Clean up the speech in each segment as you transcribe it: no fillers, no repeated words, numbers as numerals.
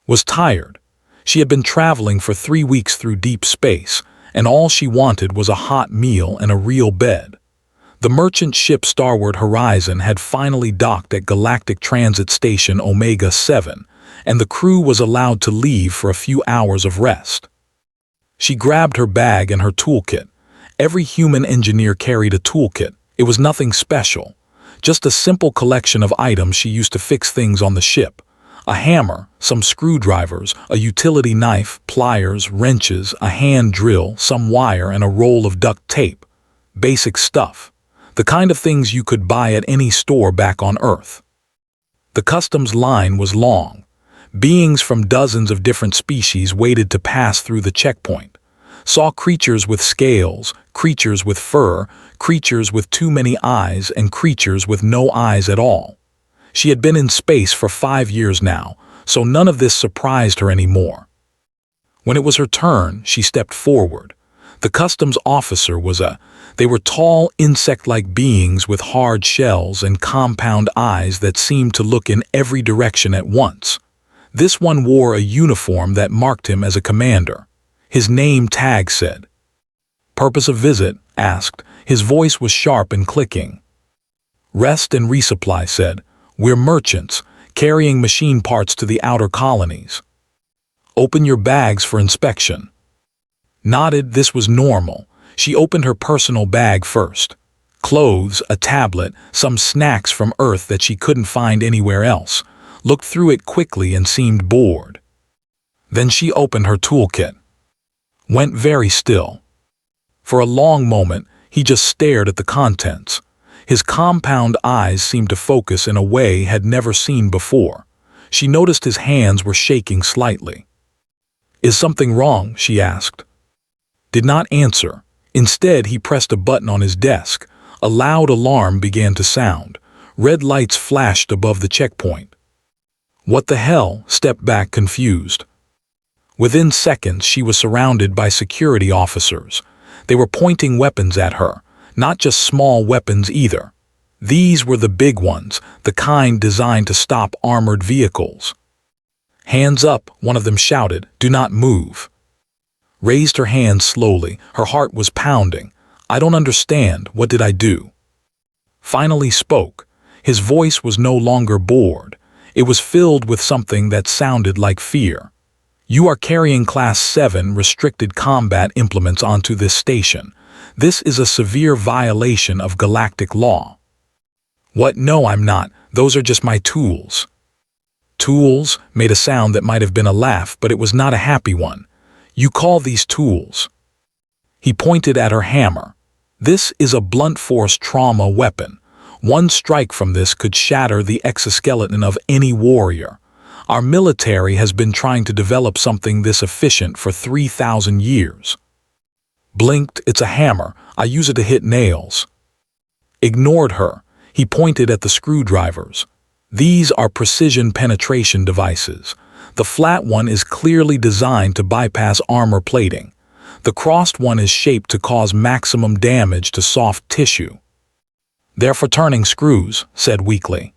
was tired. She had been traveling for 3 weeks through deep space, and all she wanted was a hot meal and a real bed. The merchant ship Starbound Horizon had finally docked at Galactic Transit Station Omega 7, and the crew was allowed to leave for a few hours of rest. She grabbed her bag and her toolkit. Every human engineer carried a toolkit. It was nothing special, just a simple collection of items she used to fix things on the ship. A hammer, some screwdrivers, a utility knife, pliers, wrenches, a hand drill, some wire, and a roll of duct tape. Basic stuff. The kind of things you could buy at any store back on Earth. The customs line was long. Beings from dozens of different species waited to pass through the checkpoint. Saw creatures with scales, creatures with fur, creatures with too many eyes, and creatures with no eyes at all. She had been in space for 5 years now, so none of this surprised her anymore. When it was her turn, she stepped forward. The customs officer they were tall, insect-like beings with hard shells and compound eyes that seemed to look in every direction at once. This one wore a uniform that marked him as a commander. His name tag said. "Purpose of visit?" asked. His voice was sharp and clicking. "Rest and resupply," said. "We're merchants, carrying machine parts to the outer colonies." "Open your bags for inspection." Nodded. This was normal. She opened her personal bag first. Clothes, a tablet, some snacks from Earth that she couldn't find anywhere else. Looked through it quickly and seemed bored. Then she opened her toolkit. Went very still. For a long moment, he just stared at the contents. His compound eyes seemed to focus in a way had never seen before. She noticed his hands were shaking slightly. "Is something wrong?" she asked. Did not answer. Instead, he pressed a button on his desk. A loud alarm began to sound. Red lights flashed above the checkpoint. "What the hell?" Stepped back confused. Within seconds, she was surrounded by security officers. They were pointing weapons at her, not just small weapons either. These were the big ones, the kind designed to stop armored vehicles. "Hands up," one of them shouted. "Do not move." Raised her hands slowly. Her heart was pounding. "I don't understand. What did I do?" Finally spoke. His voice was no longer bored. It was filled with something that sounded like fear. "You are carrying Class 7 restricted combat implements onto this station. This is a severe violation of galactic law." "What? No, I'm not. Those are just my tools." "Tools?" made a sound that might have been a laugh, but it was not a happy one. "You call these tools?" He pointed at her hammer. "This is a blunt force trauma weapon. One strike from this could shatter the exoskeleton of any warrior. Our military has been trying to develop something this efficient for 3,000 years. Blinked. "It's a hammer. I use it to hit nails." Ignored her. He pointed at the screwdrivers. "These are precision penetration devices. The flat one is clearly designed to bypass armor plating. The crossed one is shaped to cause maximum damage to soft tissue." "They're for turning screws," said weakly.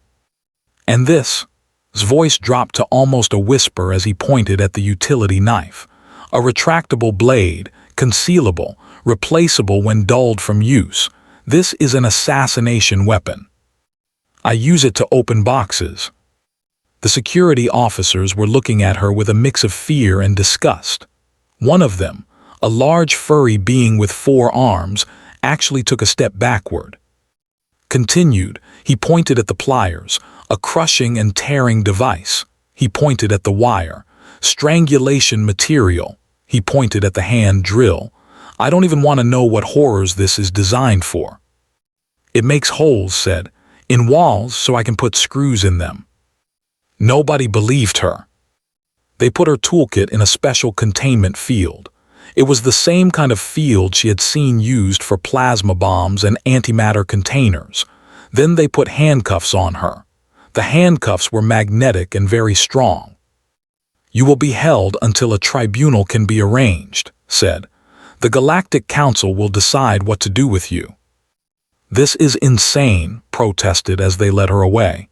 "And this?" His voice dropped to almost a whisper as he pointed at the utility knife. "A retractable blade, concealable, replaceable when dulled from use. This is an assassination weapon. I use it to open boxes." The security officers were looking at her with a mix of fear and disgust. One of them, a large furry being with 4 arms, actually took a step backward. Continued. He pointed at the pliers, a crushing and tearing device. He pointed at the wire. Strangulation material. He pointed at the hand drill. "I don't even want to know what horrors this is designed for." "It makes holes," said, "in walls so I can put screws in them." Nobody believed her. They put her toolkit in a special containment field. It was the same kind of field she had seen used for plasma bombs and antimatter containers. Then they put handcuffs on her. The handcuffs were magnetic and very strong. "You will be held until a tribunal can be arranged," said. "The Galactic Council will decide what to do with you." "This is insane," protested as they led her away.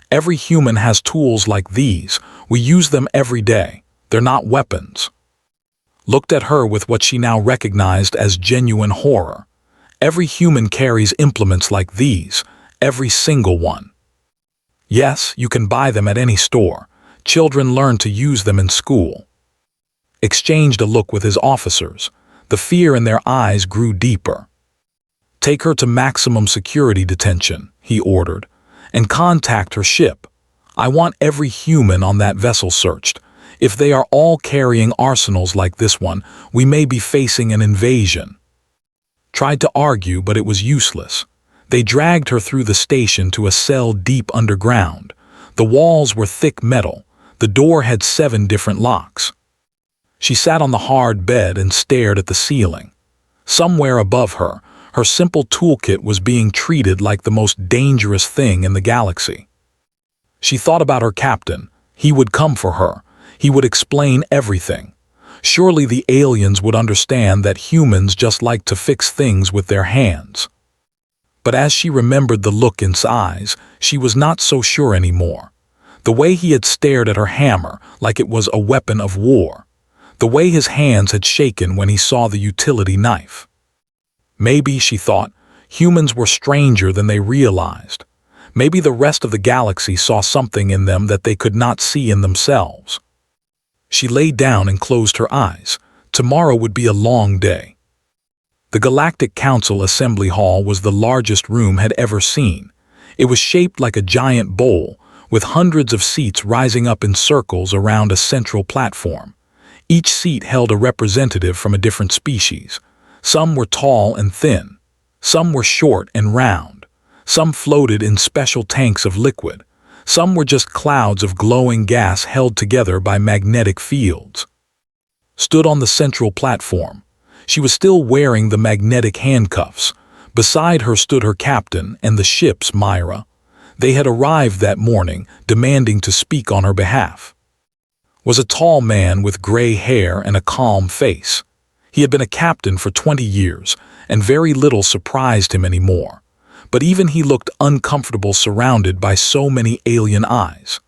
Every human has tools like these. We use them every day. They're not weapons. Looked at her with what she now recognized as genuine horror. Every human carries implements like these, every single one. Yes, you can buy them at any store. Children learn to use them in school. Exchanged a look with his officers. The fear in their eyes grew deeper. Take her to maximum security detention, he ordered, and contact her ship. I want every human on that vessel searched. If they are all carrying arsenals like this one, we may be facing an invasion. Tried to argue, but it was useless. They dragged her through the station to a cell deep underground. The walls were thick metal. The door had 7 different locks. She sat on the hard bed and stared at the ceiling. Somewhere above her, her simple toolkit was being treated like the most dangerous thing in the galaxy. She thought about her captain. He would come for her. He would explain everything. Surely the aliens would understand that humans just like to fix things with their hands. But as she remembered the look in his eyes, she was not so sure anymore. The way he had stared at her hammer like it was a weapon of war. The way his hands had shaken when he saw the utility knife. Maybe, she thought, humans were stranger than they realized. Maybe the rest of the galaxy saw something in them that they could not see in themselves. She lay down and closed her eyes. Tomorrow would be a long day. The Galactic Council Assembly Hall was the largest room had ever seen. It was shaped like a giant bowl, with hundreds of seats rising up in circles around a central platform. Each seat held a representative from a different species. Some were tall and thin. Some were short and round. Some floated in special tanks of liquid. Some were just clouds of glowing gas held together by magnetic fields. Stood on the central platform. She was still wearing the magnetic handcuffs. Beside her stood her captain and the ship's Myra. They had arrived that morning, demanding to speak on her behalf. Was a tall man with gray hair and a calm face. He had been a captain for 20 years, and very little surprised him anymore. But even he looked uncomfortable surrounded by so many alien eyes.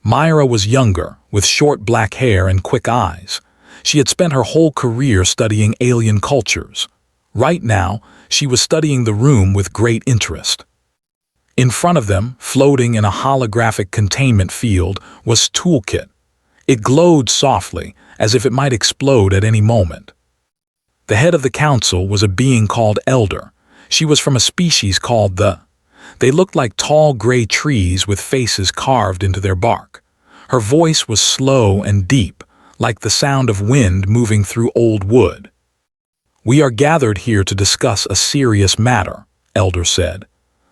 Myra was younger, with short black hair and quick eyes. She had spent her whole career studying alien cultures. Right now, she was studying the room with great interest. In front of them, floating in a holographic containment field, was Toolkit. It glowed softly, as if it might explode at any moment. The head of the council was a being called Elder. She was from a species called the... They looked like tall gray trees with faces carved into their bark. Her voice was slow and deep, like the sound of wind moving through old wood. "We are gathered here to discuss a serious matter," Elder said.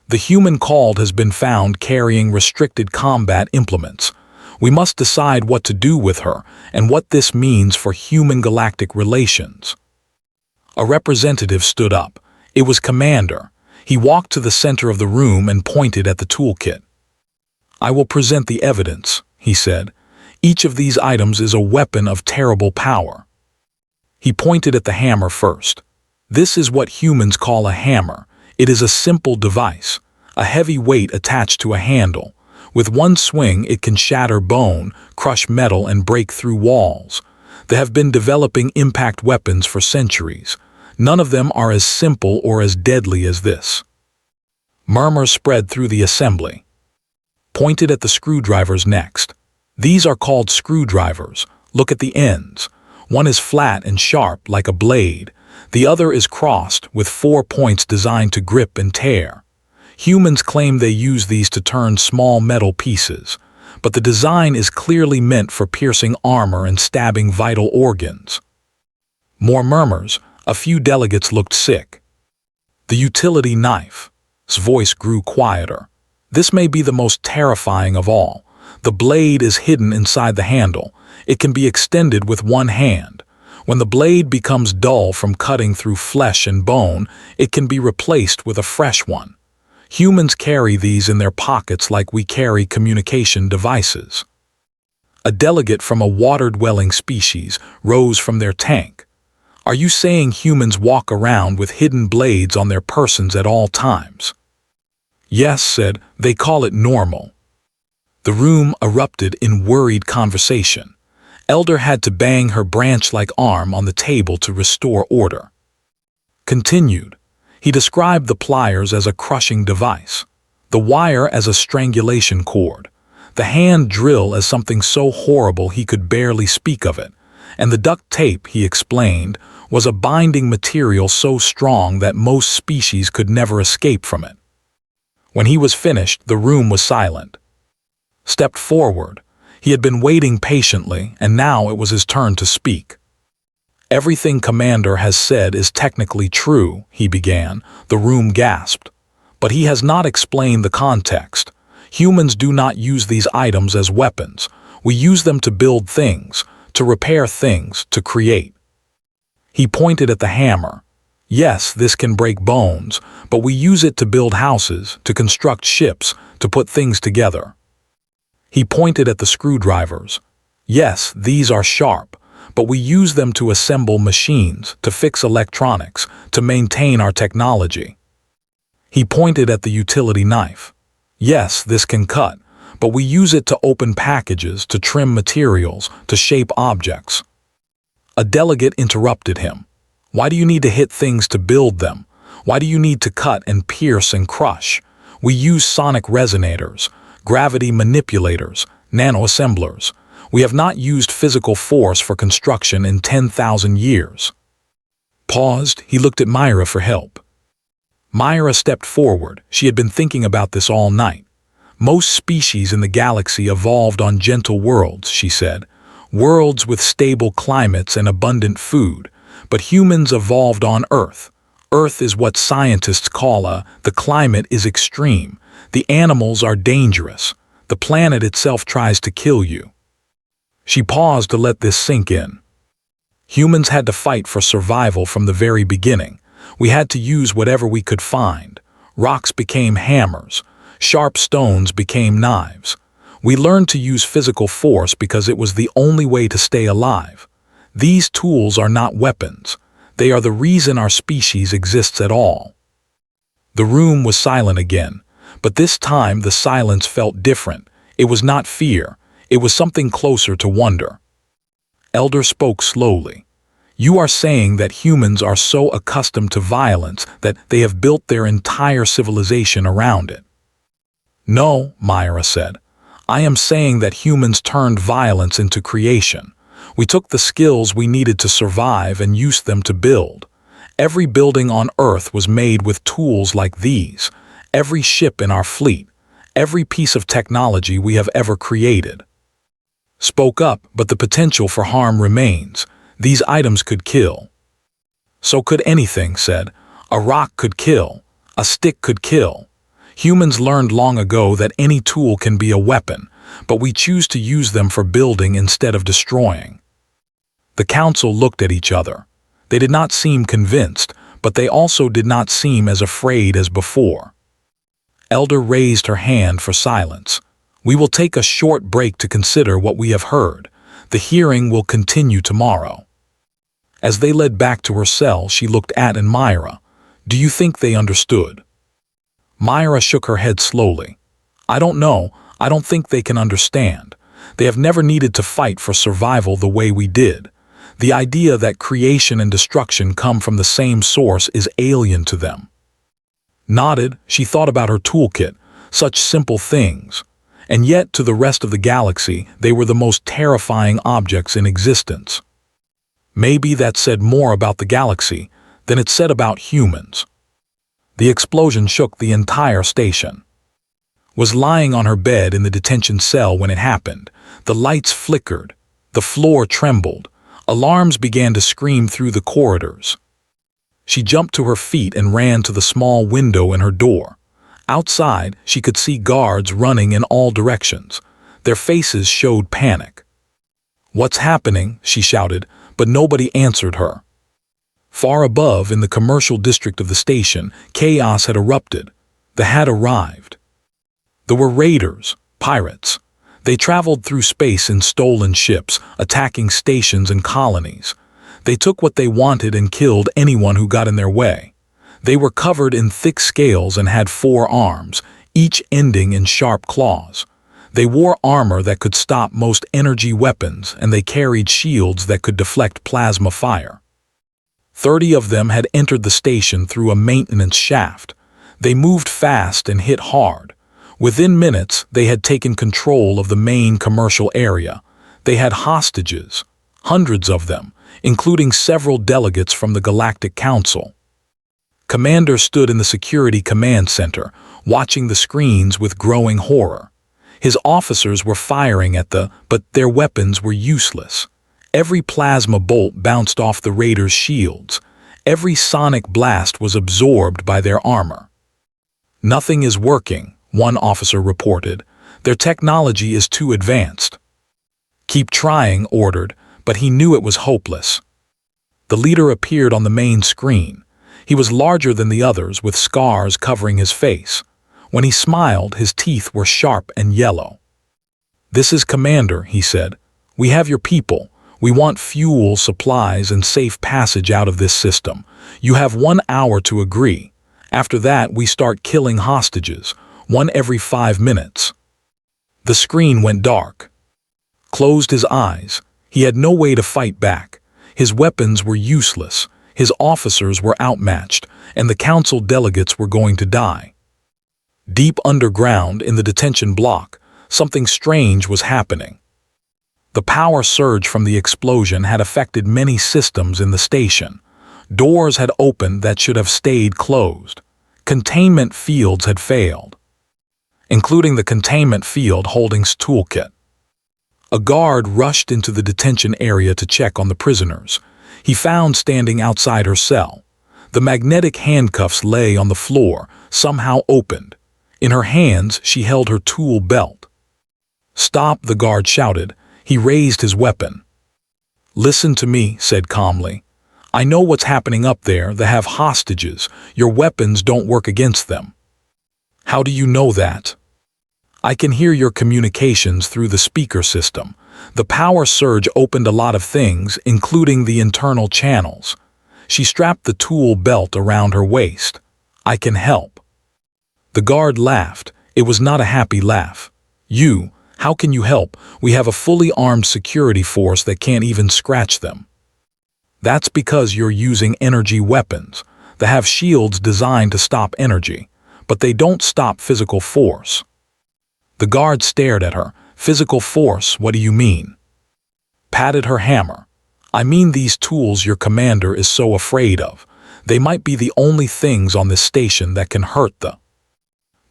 "The human called has been found carrying restricted combat implements. We must decide what to do with her and what this means for human-galactic relations." A representative stood up. It was Commander. He walked to the center of the room and pointed at the toolkit. "I will present the evidence," he said. "Each of these items is a weapon of terrible power." He pointed at the hammer first. "This is what humans call a hammer. It is a simple device, a heavy weight attached to a handle. With one swing, it can shatter bone, crush metal, and break through walls. They have been developing impact weapons for centuries. None of them are as simple or as deadly as this." Murmurs spread through the assembly. Pointed at the screwdrivers next. "These are called screwdrivers. Look at the ends. One is flat and sharp like a blade. The other is crossed with 4 points designed to grip and tear. Humans claim they use these to turn small metal pieces, but the design is clearly meant for piercing armor and stabbing vital organs." More murmurs. A few delegates looked sick. "The utility knife." His voice grew quieter. "This may be the most terrifying of all. The blade is hidden inside the handle. It can be extended with one hand. When the blade becomes dull from cutting through flesh and bone, it can be replaced with a fresh one. Humans carry these in their pockets like we carry communication devices." A delegate from a water-dwelling species rose from their tank. "Are you saying humans walk around with hidden blades on their persons at all times?" "Yes," said, "they call it normal." The room erupted in worried conversation. Elder had to bang her branch-like arm on the table to restore order. Continued. He described the pliers as a crushing device, the wire as a strangulation cord, the hand drill as something so horrible he could barely speak of it, and the duct tape, he explained, was a binding material so strong that most species could never escape from it. When he was finished, the room was silent. Stepped forward. He had been waiting patiently, and now it was his turn to speak. "Everything Commander has said is technically true," he began. The room gasped. "But he has not explained the context. Humans do not use these items as weapons. We use them to build things, to repair things, to create." He pointed at the hammer. "Yes, this can break bones, but we use it to build houses, to construct ships, to put things together." He pointed at the screwdrivers. "Yes, these are sharp, but we use them to assemble machines, to fix electronics, to maintain our technology." He pointed at the utility knife. "Yes, this can cut, but we use it to open packages, to trim materials, to shape objects." A delegate interrupted him. "Why do you need to hit things to build them? Why do you need to cut and pierce and crush? We use sonic resonators, gravity manipulators, nanoassemblers. We have not used physical force for construction in 10,000 years." Paused, he looked at Myra for help. Myra stepped forward. She had been thinking about this all night. "Most species in the galaxy evolved on gentle worlds," she said. "Worlds with stable climates and abundant food. But humans evolved on Earth. Earth is what scientists call the climate is extreme. The animals are dangerous. The planet itself tries to kill you." She paused to let this sink in. "Humans had to fight for survival from the very beginning. We had to use whatever we could find. Rocks became hammers. Sharp stones became knives. We learned to use physical force because it was the only way to stay alive. These tools are not weapons. They are the reason our species exists at all." The room was silent again, but this time the silence felt different. It was not fear. It was something closer to wonder. Elder spoke slowly. "You are saying that humans are so accustomed to violence that they have built their entire civilization around it." "No," Myra said. "I am saying that humans turned violence into creation. We took the skills we needed to survive and used them to build. Every building on Earth was made with tools like these. Every ship in our fleet. Every piece of technology we have ever created." Spoke up, but the potential for harm remains. These items could kill. "So could anything," said. "A rock could kill. A stick could kill. Humans learned long ago that any tool can be a weapon, but we choose to use them for building instead of destroying." The council looked at each other. They did not seem convinced, but they also did not seem as afraid as before. Elder raised her hand for silence. "We will take a short break to consider what we have heard. The hearing will continue tomorrow." As they led back to her cell, she looked at Myra. "Do you think they understood?" Myra shook her head slowly. "I don't know. I don't think they can understand. They have never needed to fight for survival the way we did. The idea that creation and destruction come from the same source is alien to them." Nodded, she thought about her toolkit, such simple things. And yet, to the rest of the galaxy, they were the most terrifying objects in existence. Maybe that said more about the galaxy than it said about humans. The explosion shook the entire station. Was lying on her bed in the detention cell when it happened. The lights flickered. The floor trembled. Alarms began to scream through the corridors. She jumped to her feet and ran to the small window in her door. Outside, she could see guards running in all directions. Their faces showed panic. "What's happening?" she shouted, but nobody answered her. Far above, in the commercial district of the station, chaos had erupted. They had arrived. There were raiders, pirates. They traveled through space in stolen ships, attacking stations and colonies. They took what they wanted and killed anyone who got in their way. They were covered in thick scales and had 4 arms, each ending in sharp claws. They wore armor that could stop most energy weapons, and they carried shields that could deflect plasma fire. 30 of them had entered the station through a maintenance shaft. They moved fast and hit hard. Within minutes, they had taken control of the main commercial area. They had hostages, hundreds of them, including several delegates from the Galactic Council. Commander stood in the security command center, watching the screens with growing horror. His officers were firing at but their weapons were useless. Every plasma bolt bounced off the raiders' shields. Every sonic blast was absorbed by their armor. "Nothing is working," one officer reported. "Their technology is too advanced." "Keep trying," ordered, but he knew it was hopeless. The leader appeared on the main screen. He was larger than the others, with scars covering his face. When he smiled, his teeth were sharp and yellow. "This is Commander," he said. "We have your people. We want fuel, supplies, and safe passage out of this system. You have 1 hour to agree. After that, we start killing hostages, one every 5 minutes." The screen went dark. Closed his eyes. He had no way to fight back. His weapons were useless. His officers were outmatched, and the council delegates were going to die. Deep underground, in the detention block, something strange was happening. The power surge from the explosion had affected many systems in the station. Doors had opened that should have stayed closed. Containment fields had failed, including the containment field holding Toolkit. A guard rushed into the detention area to check on the prisoners. He found standing outside her cell. The magnetic handcuffs lay on the floor, somehow opened. In her hands, she held her tool belt. "Stop," the guard shouted. He raised his weapon. "Listen to me," said calmly. "I know what's happening up there. They have hostages. Your weapons don't work against them." "How do you know that?" "I can hear your communications through the speaker system. The power surge opened a lot of things, including the internal channels." She strapped the tool belt around her waist. "I can help." The guard laughed. It was not a happy laugh. How can you help? We have a fully armed security force that can't even scratch them." "That's because you're using energy weapons. They have shields designed to stop energy, but they don't stop physical force." The guard stared at her. "Physical force, what do you mean?" Patted her hammer. "I mean these tools your commander is so afraid of. They might be the only things on this station that can hurt the..."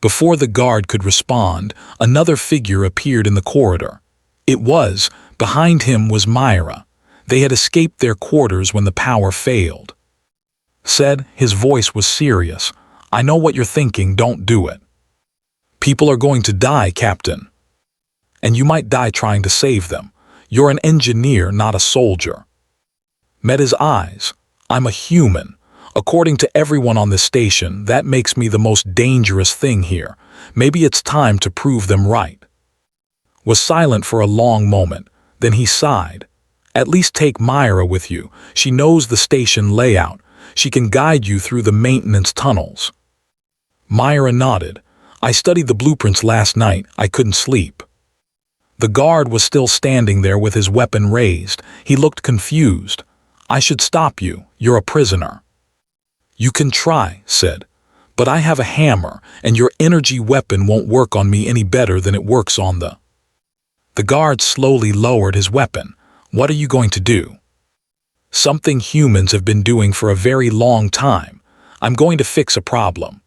Before the guard could respond, another figure appeared in the corridor. Behind him was Myra. They had escaped their quarters when the power failed. Said, his voice was serious, "I know what you're thinking, don't do it. People are going to die, Captain. And you might die trying to save them. You're an engineer, not a soldier." Met his eyes. "I'm a human. According to everyone on this station, that makes me the most dangerous thing here. Maybe it's time to prove them right." Was silent for a long moment. Then he sighed. "At least take Myra with you. She knows the station layout. She can guide you through the maintenance tunnels." Myra nodded. "I studied the blueprints last night. I couldn't sleep." The guard was still standing there with his weapon raised. He looked confused. "I should stop you. You're a prisoner." "You can try," said, "but I have a hammer, and your energy weapon won't work on me any better than it works on the..." The guard slowly lowered his weapon. "What are you going to do?" "Something humans have been doing for a very long time. I'm going to fix a problem."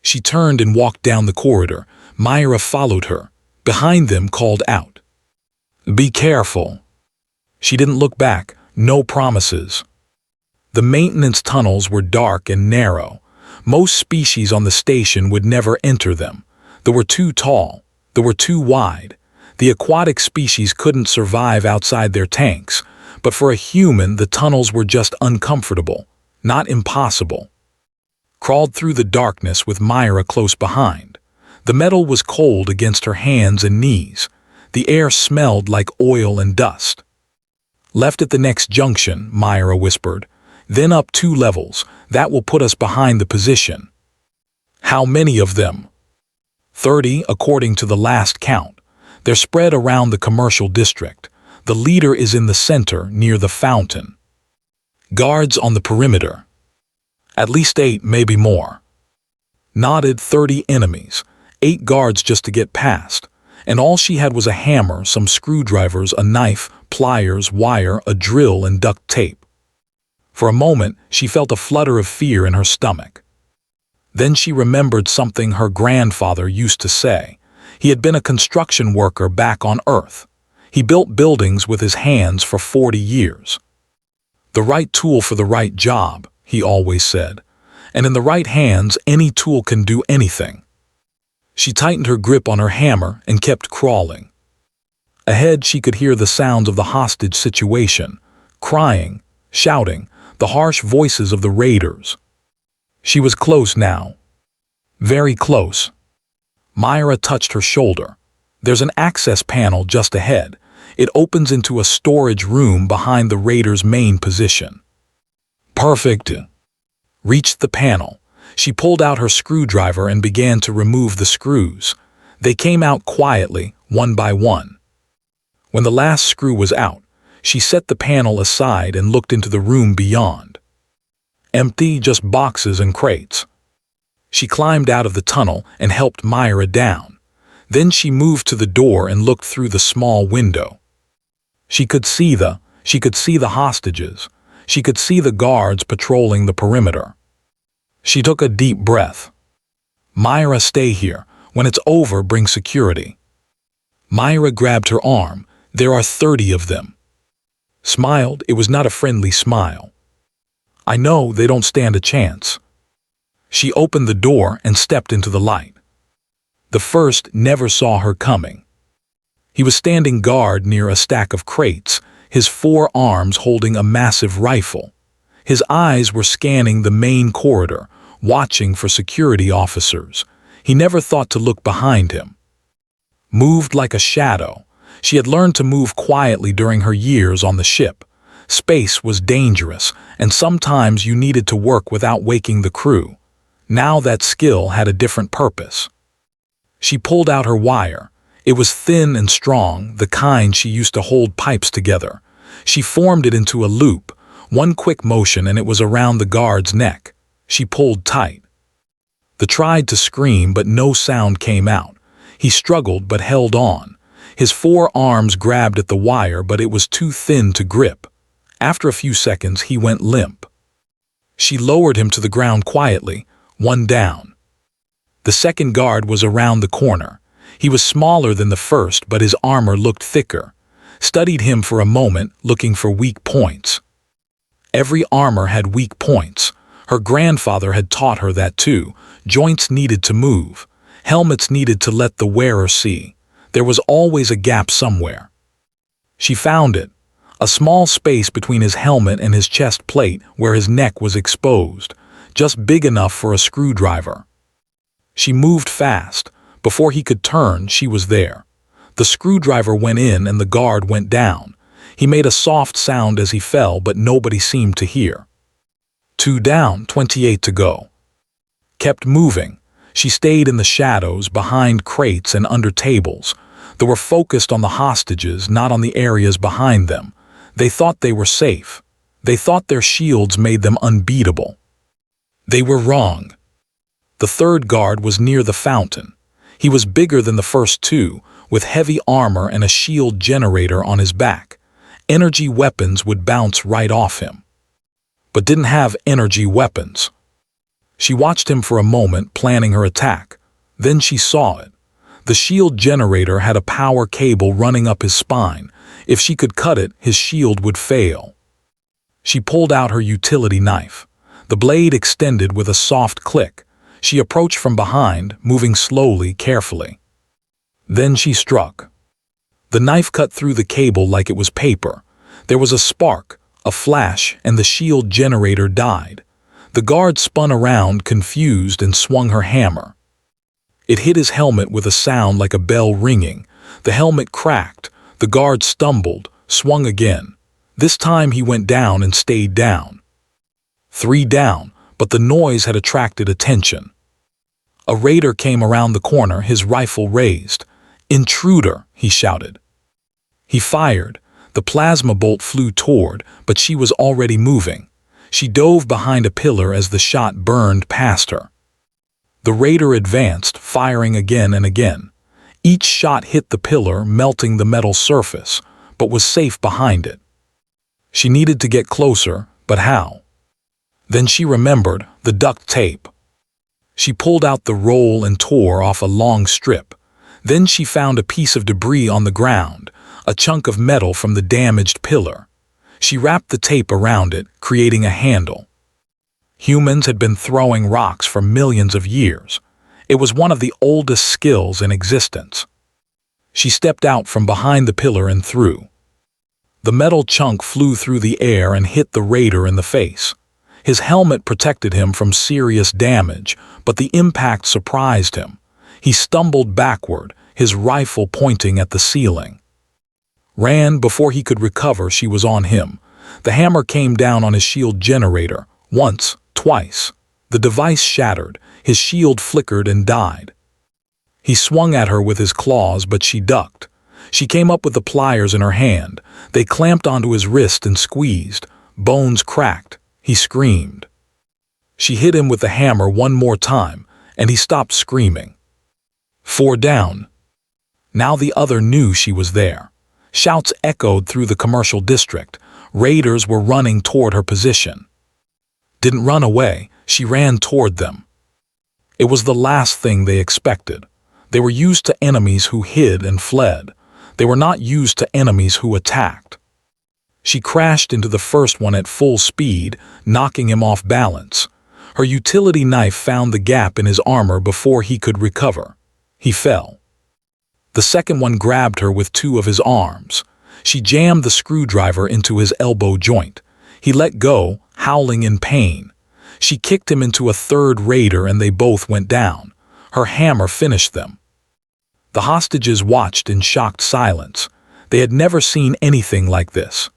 She turned and walked down the corridor. Myra followed her. Behind them called out, "Be careful." She didn't look back. No promises. The maintenance tunnels were dark and narrow. Most species on the station would never enter them. They were too tall. They were too wide. The aquatic species couldn't survive outside their tanks, but for a human the tunnels were just uncomfortable, not impossible. Crawled through the darkness with Myra close behind. The metal was cold against her hands and knees. The air smelled like oil and dust. "Left at the next junction," Myra whispered. "Then up 2 levels. That will put us behind the position." "How many of them?" 30, according to the last count. They're spread around the commercial district. The leader is in the center, near the fountain. Guards on the perimeter. At least 8, maybe more. Nodded 30 enemies. 8 guards just to get past. And all she had was a hammer, some screwdrivers, a knife, pliers, wire, a drill, and duct tape. For a moment, she felt a flutter of fear in her stomach. Then she remembered something her grandfather used to say. He had been a construction worker back on Earth. He built buildings with his hands for 40 years. The right tool for the right job, he always said. And in the right hands, any tool can do anything. She tightened her grip on her hammer and kept crawling. Ahead, she could hear the sounds of the hostage situation, crying, shouting, the harsh voices of the raiders. She was close now. Very close. Myra touched her shoulder. There's an access panel just ahead. It opens into a storage room behind the raiders' main position. Perfect. Reached the panel. She pulled out her screwdriver and began to remove the screws. They came out quietly, one by one. When the last screw was out, she set the panel aside and looked into the room beyond. Empty, just boxes and crates. She climbed out of the tunnel and helped Myra down. Then she moved to the door and looked through the small window. She could see the hostages. She could see the guards patrolling the perimeter. She took a deep breath. Myra, stay here. When it's over, bring security. Myra grabbed her arm. There are 30 of them. Smiled. It was not a friendly smile. I know they don't stand a chance. She opened the door and stepped into the light. The first never saw her coming. He was standing guard near a stack of crates, his 4 arms holding a massive rifle. His eyes were scanning the main corridor, watching for security officers. He never thought to look behind him. Moved like a shadow. She had learned to move quietly during her years on the ship. Space was dangerous, and sometimes you needed to work without waking the crew. Now that skill had a different purpose. She pulled out her wire. It was thin and strong, the kind she used to hold pipes together. She formed it into a loop. One quick motion and it was around the guard's neck. She pulled tight. They tried to scream, but no sound came out. He struggled but held on. His 4 arms grabbed at the wire, but it was too thin to grip. After a few seconds, he went limp. She lowered him to the ground quietly, one down. The second guard was around the corner. He was smaller than the first, but his armor looked thicker. Studied him for a moment, looking for weak points. Every armor had weak points. Her grandfather had taught her that too. Joints needed to move. Helmets needed to let the wearer see. There was always a gap somewhere. She found it. A small space between his helmet and his chest plate where his neck was exposed, just big enough for a screwdriver. She moved fast. Before he could turn, she was there. The screwdriver went in and the guard went down. He made a soft sound as he fell, but nobody seemed to hear. 2 down, 28 to go. Kept moving. She stayed in the shadows, behind crates and under tables. They were focused on the hostages, not on the areas behind them. They thought they were safe. They thought their shields made them unbeatable. They were wrong. The third guard was near the fountain. He was bigger than the first 2, with heavy armor and a shield generator on his back. Energy weapons would bounce right off him. But didn't have energy weapons. She watched him for a moment, planning her attack. Then she saw it. The shield generator had a power cable running up his spine. If she could cut it, his shield would fail. She pulled out her utility knife. The blade extended with a soft click. She approached from behind, moving slowly, carefully. Then she struck. The knife cut through the cable like it was paper. There was a spark, a flash, and the shield generator died. The guard spun around, confused, and swung her hammer. It hit his helmet with a sound like a bell ringing. The helmet cracked. The guard stumbled, swung again. This time he went down and stayed down. 3 down, but the noise had attracted attention. A raider came around the corner, his rifle raised. "Intruder," he shouted. He fired. The plasma bolt flew toward, but she was already moving. She dove behind a pillar as the shot burned past her. The raider advanced, firing again and again. Each shot hit the pillar, melting the metal surface, but was safe behind it. She needed to get closer, but how? Then she remembered the duct tape. She pulled out the roll and tore off a long strip. Then she found a piece of debris on the ground, a chunk of metal from the damaged pillar. She wrapped the tape around it, creating a handle. Humans had been throwing rocks for millions of years. It was one of the oldest skills in existence. She stepped out from behind the pillar and threw. The metal chunk flew through the air and hit the raider in the face. His helmet protected him from serious damage, but the impact surprised him. He stumbled backward, his rifle pointing at the ceiling. Ran before he could recover. She was on him. The hammer came down on his shield generator, once, twice. The device shattered, his shield flickered and died. He swung at her with his claws, but she ducked. She came up with the pliers in her hand. They clamped onto his wrist and squeezed. Bones cracked. He screamed. She hit him with the hammer one more time, and he stopped screaming. 4 down. Now the other knew she was there. Shouts echoed through the commercial district. Raiders were running toward her position. Didn't run away, she ran toward them. It was the last thing they expected. They were used to enemies who hid and fled. They were not used to enemies who attacked. She crashed into the first one at full speed, knocking him off balance. Her utility knife found the gap in his armor before he could recover. He fell. The second one grabbed her with 2 of his arms. She jammed the screwdriver into his elbow joint. He let go, howling in pain. She kicked him into a third raider and they both went down. Her hammer finished them. The hostages watched in shocked silence. They had never seen anything like this.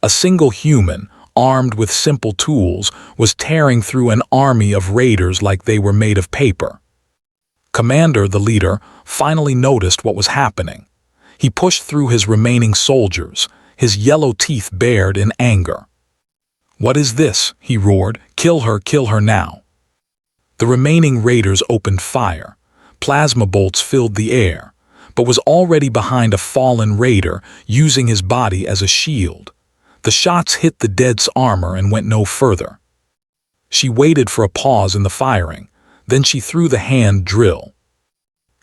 A single human, armed with simple tools, was tearing through an army of raiders like they were made of paper. Commander, the leader, finally noticed what was happening. He pushed through his remaining soldiers, his yellow teeth bared in anger. "What is this?" he roared. Kill her now." The remaining raiders opened fire. Plasma bolts filled the air, but was already behind a fallen raider, using his body as a shield. The shots hit the dead's armor and went no further. She waited for a pause in the firing. Then she threw the hand drill.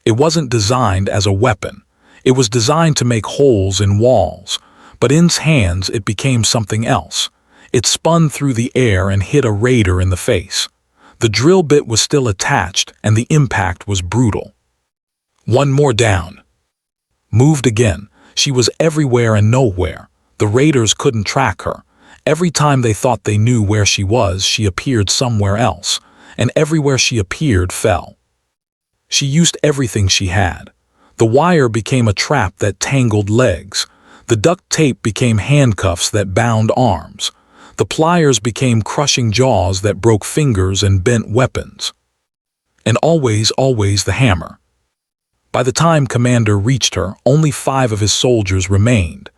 It wasn't designed as a weapon. It was designed to make holes in walls, but in his hands it became something else. It spun through the air and hit a raider in the face. The drill bit was still attached, and the impact was brutal. 1 more down. Moved again. She was everywhere and nowhere. The raiders couldn't track her. Every time they thought they knew where she was, she appeared somewhere else, and everywhere she appeared fell. She used everything she had. The wire became a trap that tangled legs. The duct tape became handcuffs that bound arms. The pliers became crushing jaws that broke fingers and bent weapons. And always the hammer. By the time Commander reached her, only 5 of his soldiers remained.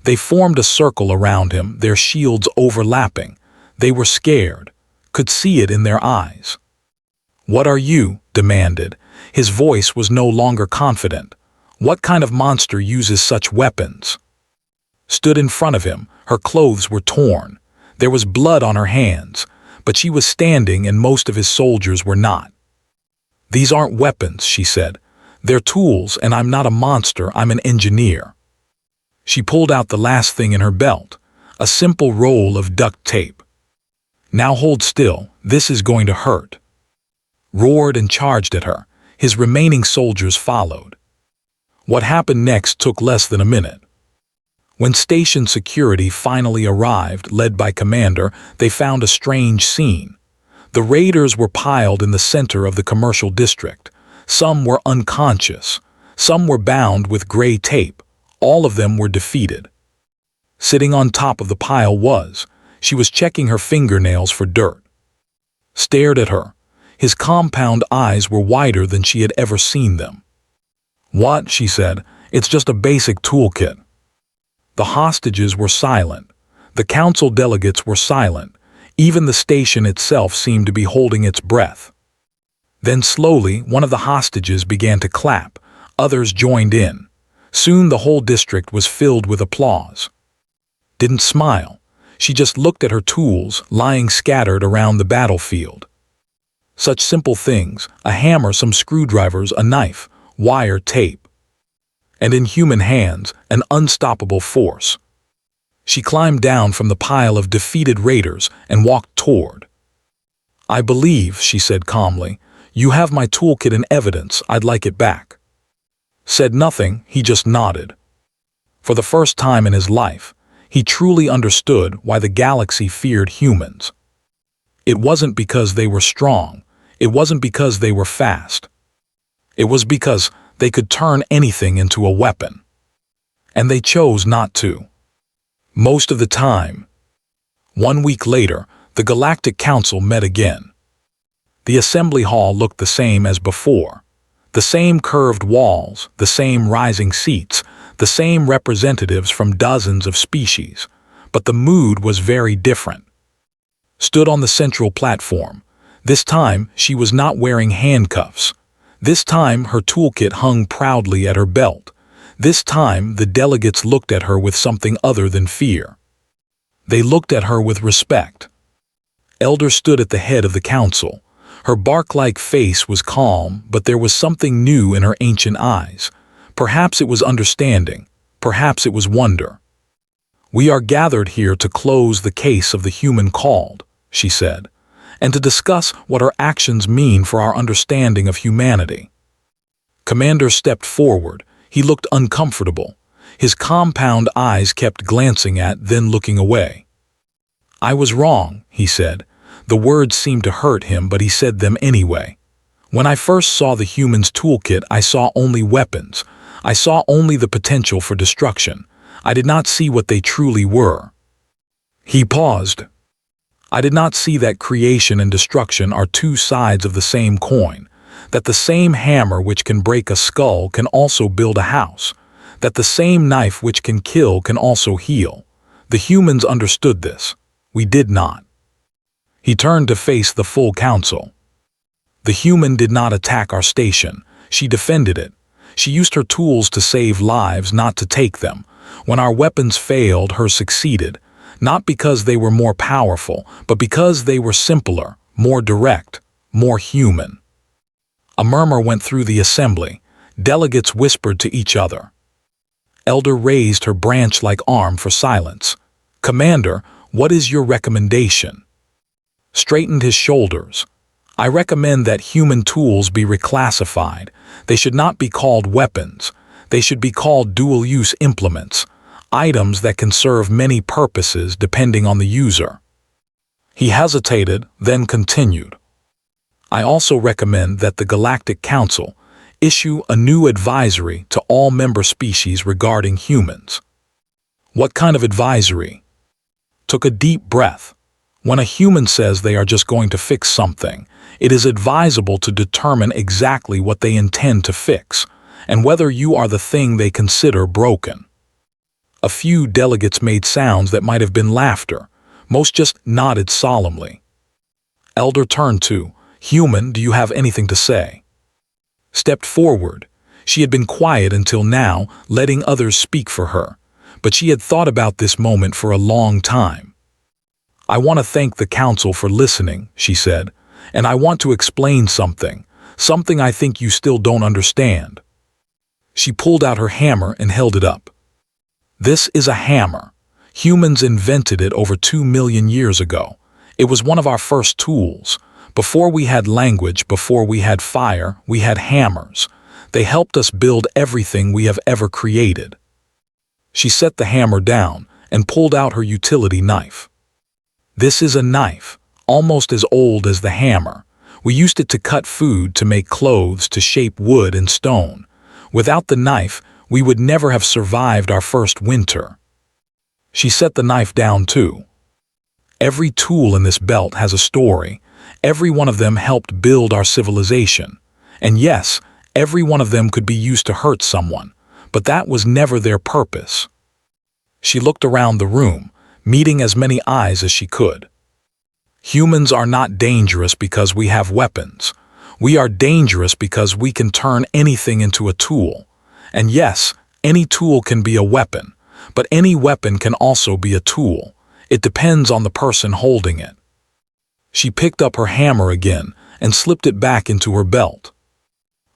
They formed a circle around him, their shields overlapping. They were scared, could see it in their eyes. "What are you?" demanded. His voice was no longer confident. "What kind of monster uses such weapons?" Stood in front of him, her clothes were torn. There was blood on her hands, but she was standing and most of his soldiers were not. "These aren't weapons," she said. "They're tools, and I'm not a monster, I'm an engineer." She pulled out the last thing in her belt, a simple roll of duct tape. "Now hold still, this is going to hurt." Roared and charged at her. His remaining soldiers followed. What happened next took less than a minute. When station security finally arrived, led by Commander, they found a strange scene. The raiders were piled in the center of the commercial district. Some were unconscious. Some were bound with gray tape. All of them were defeated. Sitting on top of the pile she was checking her fingernails for dirt. Stared at her. His compound eyes were wider than she had ever seen them. "What?" she said. It's just a basic toolkit." The hostages were silent. The council delegates were silent. Even the station itself seemed to be holding its breath. Then slowly, one of the hostages began to clap. Others joined in. Soon the whole district was filled with applause. Didn't smile. She just looked at her tools lying scattered around the battlefield. Such simple things: a hammer, some screwdrivers, a knife, wire, tape. And in human hands, an unstoppable force. She climbed down from the pile of defeated raiders and walked toward. "I believe," she said calmly, "you have my toolkit and evidence. I'd like it back." Said nothing, he just nodded. For the first time in his life, he truly understood why the galaxy feared humans. It wasn't because they were strong. It wasn't because they were fast. It was because they could turn anything into a weapon. And they chose not to. Most of the time. 1 week later, the Galactic Council met again. The assembly hall looked the same as before. The same curved walls, the same rising seats, the same representatives from dozens of species. But the mood was very different. Stood on the central platform. This time, she was not wearing handcuffs. This time, her toolkit hung proudly at her belt. This time, the delegates looked at her with something other than fear. They looked at her with respect. Elder stood at the head of the council. Her bark-like face was calm, but there was something new in her ancient eyes. Perhaps it was understanding. Perhaps it was wonder. "We are gathered here to close the case of the human called," she said, "and to discuss what our actions mean for our understanding of humanity." Commander stepped forward. He looked uncomfortable. His compound eyes kept glancing at, then looking away. "I was wrong," he said. The words seemed to hurt him, but he said them anyway. "When I first saw the human's toolkit, I saw only weapons. I saw only the potential for destruction. I did not see what they truly were." He paused. "I did not see that creation and destruction are two sides of the same coin, that the same hammer which can break a skull can also build a house, that the same knife which can kill can also heal. The humans understood this. We did not." He turned to face the full council. "The human did not attack our station. She defended it. She used her tools to save lives, not to take them. When our weapons failed, hers succeeded, not because they were more powerful, but because they were simpler, more direct, more human." A murmur went through the assembly. Delegates whispered to each other. Elder raised her branch-like arm for silence. "Commander, what is your recommendation?" Straightened his shoulders. "I recommend that human tools be reclassified. They should not be called weapons. They should be called dual-use implements, items that can serve many purposes depending on the user." He hesitated, then continued. "I also recommend that the Galactic Council issue a new advisory to all member species regarding humans." "What kind of advisory?" Took a deep breath. When a human says they are just going to fix something, it is advisable to determine exactly what they intend to fix, and whether you are the thing they consider broken. A few delegates made sounds that might have been laughter. Most just nodded solemnly. Elder turned to, "Human, do you have anything to say?" Stepped forward. She had been quiet until now, letting others speak for her, but she had thought about this moment for a long time. "I want to thank the council for listening," she said, "and I want to explain something I think you still don't understand." She pulled out her hammer and held it up. "This is a hammer. Humans invented it over 2 million years ago. It was one of our first tools. Before we had language, before we had fire, we had hammers. They helped us build everything we have ever created." She set the hammer down and pulled out her utility knife. "This is a knife, almost as old as the hammer. We used it to cut food, to make clothes, to shape wood and stone. Without the knife, we would never have survived our first winter." She set the knife down too. "Every tool in this belt has a story. Every one of them helped build our civilization. And yes, every one of them could be used to hurt someone. but that was never their purpose. She looked around the room, meeting as many eyes as she could. Humans are not dangerous because we have weapons. We are dangerous because we can turn anything into a tool. And yes, any tool can be a weapon, but any weapon can also be a tool. It depends on the person holding it. She picked up her hammer again and slipped it back into her belt.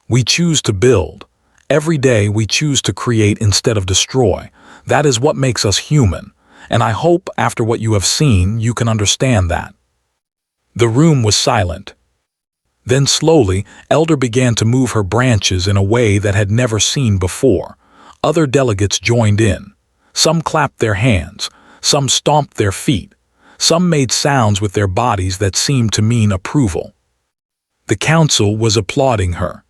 We choose to build. Every day we choose to create instead of destroy. That is what makes us human, and I hope after what you have seen you can understand that. The room was silent. Then slowly, Elder began to move her branches in a way that had never seen before. Other delegates joined in. Some clapped their hands, some stomped their feet, some made sounds with their bodies that seemed to mean approval. The council was applauding her.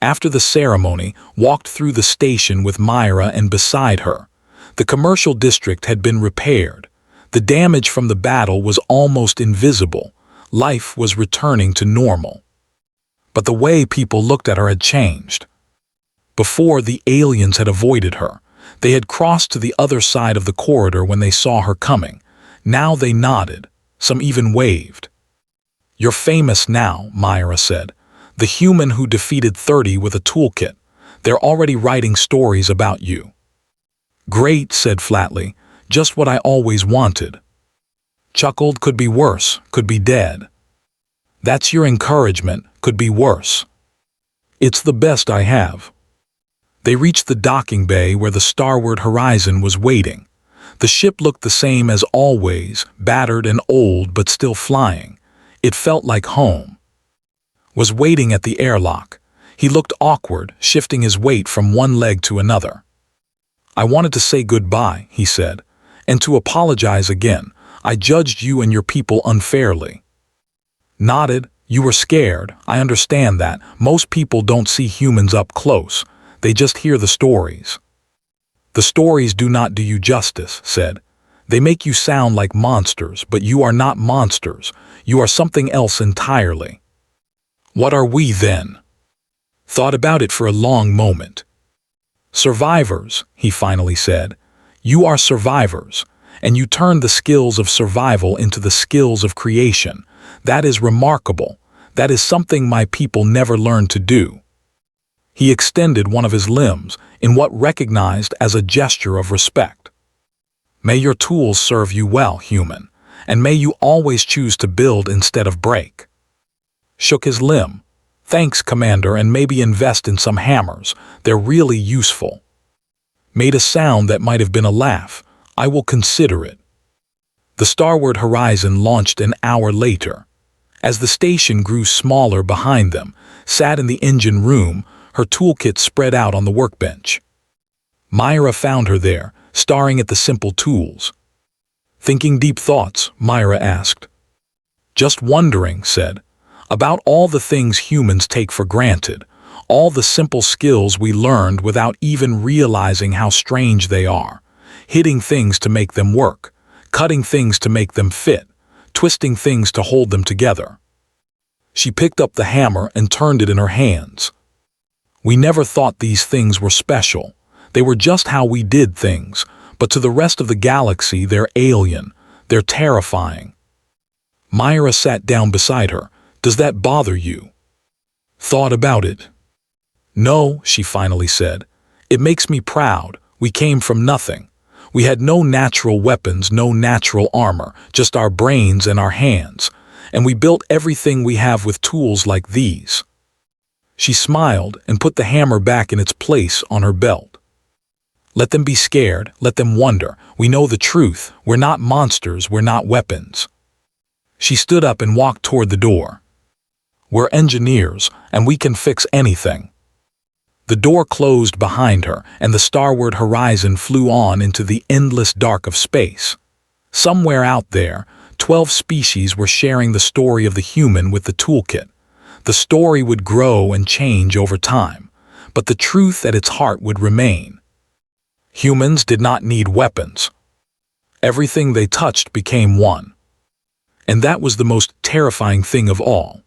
After the ceremony, walked through the station with Myra and beside her. The commercial district had been repaired. The damage from the battle was almost invisible. Life was returning to normal. But the way people looked at her had changed. Before, the aliens had avoided her. They had crossed to the other side of the corridor when they saw her coming. Now they nodded. Some even waved. "You're famous now," Myra said. "The human who defeated 30 with a toolkit. They're already writing stories about you." "Great," said flatly. "Just what I always wanted." Chuckled, "Could be worse, could be dead." "That's your encouragement, could be worse." "It's the best I have." They reached the docking bay where the starward Horizon was waiting. The ship looked the same as always, battered and old but still flying. It felt like home. Was waiting at the airlock. He looked awkward, shifting his weight from one leg to another. "I wanted to say goodbye," he said, "and to apologize again. I judged you and your people unfairly." Nodded. "You were scared. I understand that. Most people don't see humans up close. They just hear the stories." "The stories do not do you justice," said. "They make you sound like monsters, but you are not monsters. You are something else entirely." "What are we then?" Thought about it for a long moment. "Survivors," he finally said. "You are survivors, and you turn the skills of survival into the skills of creation. That is remarkable. That is something my people never learned to do." He extended one of his limbs in what recognized as a gesture of respect. "May your tools serve you well, human, and may you always choose to build instead of break." Shook his limb. "Thanks, Commander, and maybe invest in some hammers. They're really useful." Made a sound that might have been a laugh. "I will consider it." The starward Horizon launched an hour later. As the station grew smaller behind them, sat in the engine room, her toolkit spread out on the workbench. Myra found her there, staring at the simple tools. "Thinking deep thoughts?" Myra asked. "Just wondering," said. "About all the things humans take for granted, all the simple skills we learned without even realizing how strange they are. Hitting things to make them work, cutting things to make them fit, twisting things to hold them together." She picked up the hammer and turned it in her hands. "We never thought these things were special. They were just how we did things, but to the rest of the galaxy they're alien, they're terrifying." Myra sat down beside her. "Does that bother you?" Thought about it. "No," she finally said. "It makes me proud. We came from nothing. We had no natural weapons, no natural armor, just our brains and our hands. And we built everything we have with tools like these." She smiled and put the hammer back in its place on her belt. "Let them be scared, let them wonder. We know the truth. We're not monsters, we're not weapons." She stood up and walked toward the door. "We're engineers, and we can fix anything." The door closed behind her, and the starward Horizon flew on into the endless dark of space. Somewhere out there, 12 species were sharing the story of the human with the toolkit. The story would grow and change over time, but the truth at its heart would remain. Humans did not need weapons. Everything they touched became one. And that was the most terrifying thing of all.